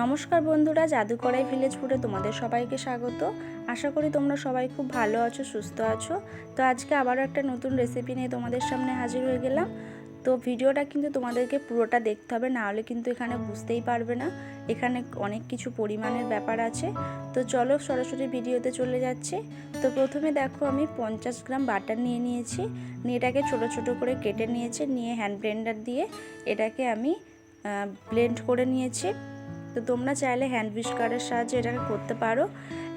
নমস্কার বন্ধুরা, জাদুকরাই ভিলেজ ফুডে তোমাদের সবাইকে স্বাগত। আশা করি তোমরা সবাই খুব ভালো আছো, সুস্থ আছো। তো আজকে আবারও একটা নতুন রেসিপি নিয়ে তোমাদের সামনে হাজির হয়ে গেলাম। তো ভিডিওটা কিন্তু তোমাদেরকে পুরোটা দেখতে হবে, না হলে কিন্তু এখানে বুঝতেই পারবে না। এখানে অনেক কিছু পরিমাণের ব্যাপার আছে। তো চলো সরাসরি ভিডিওতে চলে যাচ্ছে। তো প্রথমে দেখো আমি 50 গ্রাম বাটার নিয়ে নিয়েছি। নিয়ে এটাকে ছোটো ছোটো করে কেটে নিয়েছি, নিয়ে হ্যান্ড ব্লেন্ডার দিয়ে এটাকে আমি ব্লেন্ড করে নিয়েছি। তো তোমরা চাইলে হ্যান্ড হুইস্কারের সাহায্যে এটাকে করতে পারো।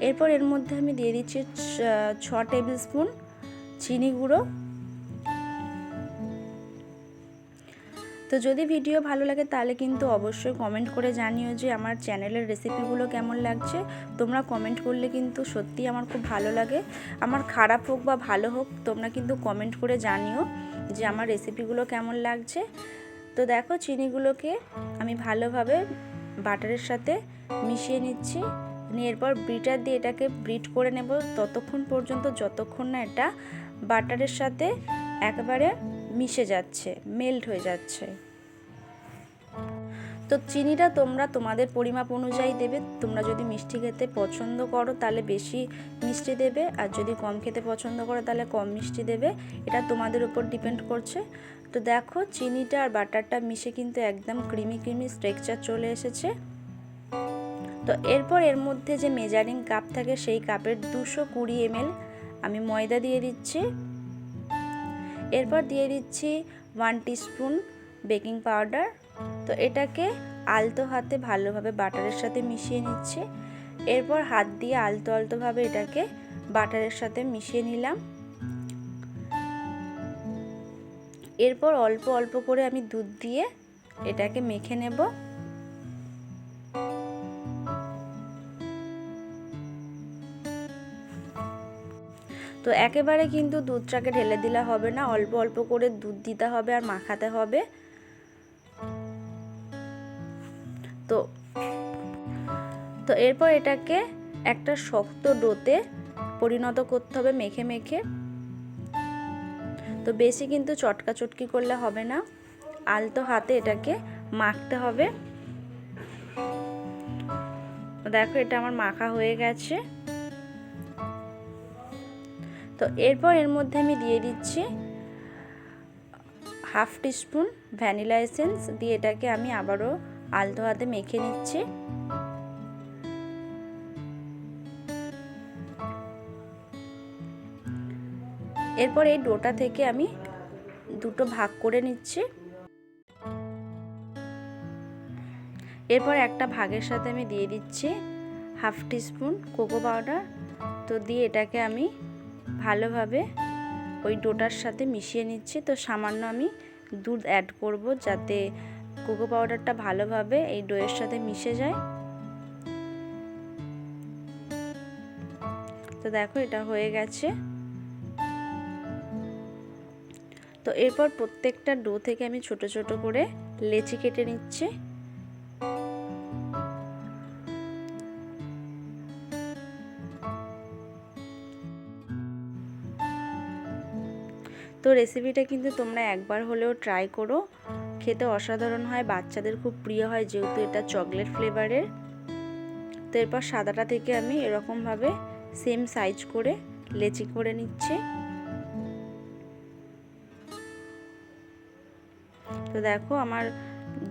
এরপর এর মধ্যে আমি দিয়ে দিচ্ছি 6 টেবিল স্পুন চিনি গুঁড়ো। তো যদি ভিডিও ভালো লাগে তাহলে কিন্তু অবশ্যই কমেন্ট করে জানিও যে আমার চ্যানেলের রেসিপিগুলো কেমন লাগছে। তোমরা কমেন্ট করলে কিন্তু সত্যিই আমার খুব ভালো লাগে। আমার খারাপ হোক বা ভালো হোক, তোমরা কিন্তু কমেন্ট করে জানিও যে আমার রেসিপিগুলো কেমন লাগছে। তো দেখো চিনিগুলোকে আমি ভালোভাবে বাটারের সাথে মিশিয়ে নিচ্ছি। নিয়ে এরপর বিটার দিয়ে এটাকে বিট করে নেব ততক্ষণ পর্যন্ত যতক্ষণ না এটা বাটারের সাথে একেবারে মিশে যাচ্ছে, মেল্ট হয়ে যাচ্ছে। তো চিনিটা তোমরা তোমাদের পরিমাপ অনুযায়ী দেবে। তোমরা যদি মিষ্টি খেতে পছন্দ করো তাহলে বেশি মিষ্টি দেবে, আর যদি কম খেতে পছন্দ করো তাহলে কম মিষ্টি দেবে। এটা তোমাদের উপর ডিপেন্ড করছে। তো দেখো চিনিটা আর বাটারটা মিশে কিন্তু একদম ক্রিমি ক্রিমি স্ট্রাকচার চলে এসেছে। তো এরপর এর মধ্যে যে মেজারিং কাপ থাকে সেই কাপের 220 ml আমি ময়দা দিয়ে দিচ্ছি। এরপর দিয়ে দিচ্ছি 1 টিস্পুন বেকিং পাউডার। তো এটাকে আলতো হাতে ভালোভাবে বাটারের সাথে মিশিয়ে নিচ্ছি। এরপর হাত দিয়ে আলতো আলতোভাবে এটাকে বাটারের সাথে মিশিয়ে নিলাম। এরপর অল্প অল্প করে আমি দুধ দিয়ে এটাকে মেখে নেব। তো একেবারে কিন্তু দুধটাকে ঢেলে দিলে হবে না, অল্প অল্প করে দুধ দিতে হবে আর মাখাতে হবে। তো এরপর এটাকে একটা শক্ত ডোতে পরিণত করতে হবে মেখে মেখে। তো বেশি কিন্তু চটকা চটকি করলে হবে না, আলতো হাতে এটাকে মাখতে হবে। দেখো এটা আমার মাখা হয়ে গেছে। তো এরপর এর মধ্যে আমি দিয়ে দিচ্ছি 1/2 টিস্পুন ভ্যানিলা এসেন্স দিয়ে এটাকে আমি আবারও আলতো হাতে মেখে নিচ্ছি। এরপর এই ডোটা থেকে আমি দুটো ভাগ করে নিচ্ছি। এরপর একটা ভাগের সাথে আমি দিয়ে দিচ্ছি 1/2 টিস্পুন কোকো পাউডার। তো দিয়ে এটাকে আমি ভালোভাবে ওই ডোটার সাথে মিশিয়ে নিচ্ছি। তো সামান্য আমি দুধ অ্যাড করব যাতে কোকো পাউডারটা ভালোভাবে এই ডোয়ের সাথে মিশে যায়। তো দেখো এটা হয়ে গেছে। তো এরপর প্রত্যেকটা ডো থেকে আমি ছোট ছোট করে লেচি কেটে নিচ্ছি। তো রেসিপিটা কিন্তু তোমরা একবার হলেও ট্রাই করো, খেতে অসাধারণ হয়, বাচ্চাদের খুব প্রিয় হয় যেহেতু এটা চকলেট ফ্লেভারের। তো এরপর সাদাটা থেকে আমি এরকমভাবে সেম সাইজ করে লেচি করে নিচ্ছি। তো দেখো আমার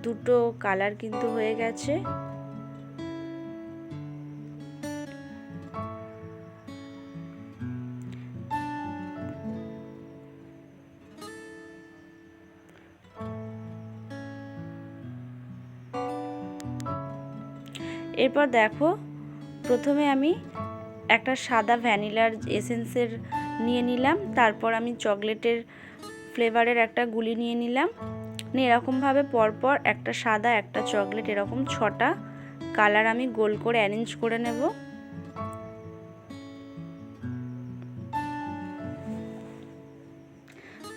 দুটো কালার কিন্তু হয়ে গেছে। এরপর দেখো প্রথমে আমি একটা সাদা ভ্যানিলার এসেন্সের নিয়ে নিলাম, তারপর আমি চকলেটের ফ্লেভারের একটা গুলি নিয়ে নিলাম। নিয়ে এরকমভাবে পরপর একটা সাদা একটা চকলেট এরকম 6টা কালার আমি গোল করে অ্যারেঞ্জ করে নেব।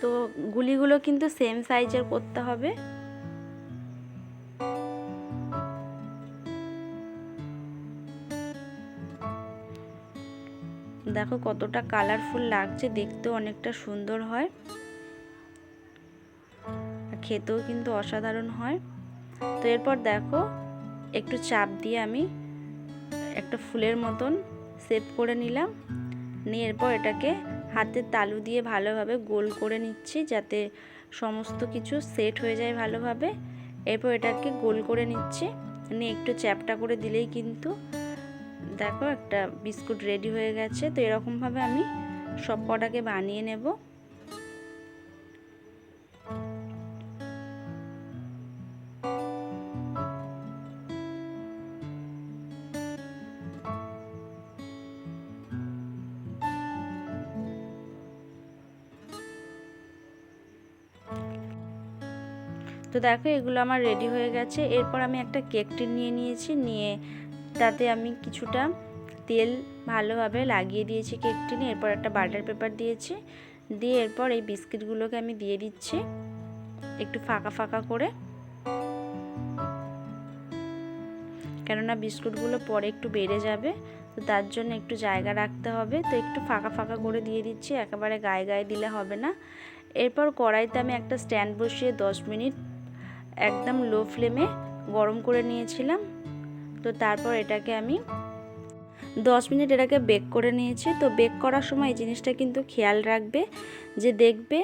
তো গুলিগুলো কিন্তু সেম সাইজের করতে হবে। দেখো কতটা কালারফুল লাগছে, দেখতেও অনেকটা সুন্দর হয়, খেতেও কিন্তু অসাধারণ হয়। তো এরপর দেখো একটু চাপ দিয়ে আমি একটা ফুলের মতন শেপ করে নিলাম। নিয়ে এরপর এটাকে হাতের তালু দিয়ে ভালোভাবে গোল করে নিচ্ছি, যাতে সমস্ত কিছু সেট হয়ে যায় ভালোভাবে। এরপর এটাকে গোল করে নিচ্ছি, নিয়ে একটু চ্যাপটা করে দিলেই কিন্তু দেখো একটা বিস্কুট রেডি হয়ে গেছে। তো এরকমভাবে আমি সব কটাকে বানিয়ে নেব। তো দেখো এগুলো আমার রেডি হয়ে গেছে। এরপর আমি একটা কেক টিন নিয়ে নিয়েছি, নিয়ে তাতে আমি কিছুটা তেল ভালোভাবে লাগিয়ে দিয়েছি কেক টিনে। এরপর একটা বাটার পেপার দিয়েছি, দিয়ে এরপর এই বিস্কিটগুলোকে আমি দিয়ে দিচ্ছি একটু ফাঁকা ফাঁকা করে, কেননা বিস্কুটগুলো পরে একটু বেড়ে যাবে, তো তার জন্য একটু জায়গা রাখতে হবে। তো একটু ফাঁকা ফাঁকা করে দিয়ে দিচ্ছি, একেবারে গায়ে গায়ে দিলে হবে না। এরপর কড়াইতে আমি একটা স্ট্যান্ড বসিয়ে 10 মিনিট একদম লো ফ্লেমে গরম করে নিয়েছিলাম। তো তারপর এটাকে আমি 10 মিনিট এটাকে বেক করে নিয়েছি। তো বেক করার সময় এই জিনিসটা কিন্তু খেয়াল রাখবে যে দেখবে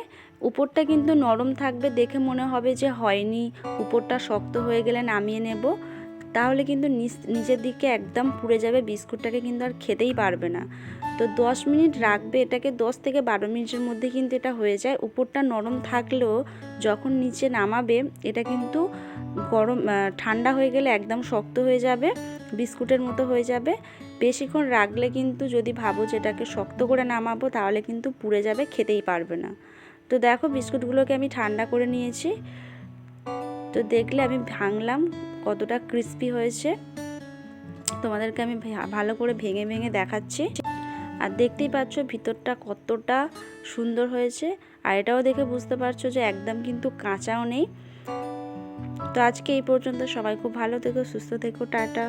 উপরটা কিন্তু নরম থাকবে, দেখে মনে হবে যে হয়নি, উপরটা শক্ত হয়ে গেলে নামিয়ে নেব, তাহলে কিন্তু নিচের দিকে একদম পুড়ে যাবে, বিস্কুটটাকে কিন্তু আর খেতেই পারবে না। তো 10 মিনিট রাখবে এটাকে, 10 থেকে 12 মিনিটের মধ্যে কিন্তু এটা হয়ে যায়। উপরটা নরম থাকলেও যখন নিচে নামাবে এটা কিন্তু ঠান্ডা হয়ে গেলে একদম শক্ত হয়ে যাবে, বিস্কুটের মতো হয়ে যাবে। বেশিক্ষণ রাখলে কিন্তু যদি ভাবো যে এটাকে শক্ত করে নামাবো তাহলে কিন্তু পুড়ে যাবে, খেতেই পারবে না। তো দেখো বিস্কুটগুলোকে আমি ঠান্ডা করে নিয়েছি। তো দেখলে আমি ভাঙলাম কতটা ক্রিস্পি হয়েছে, তোমাদেরকে আমি ভালো করে ভেঙে ভেঙে দেখাচ্ছি। আর দেখতেই পাচ্ছ ভিতরটা কতটা সুন্দর হয়েছে, আর এটাও দেখে বুঝতে পারছো যে একদম কিন্তু কাঁচাও নেই। তো আজকে এই পর্যন্ত, সবাই খুব ভালো থেকো, সুস্থ থেকো, টাটা।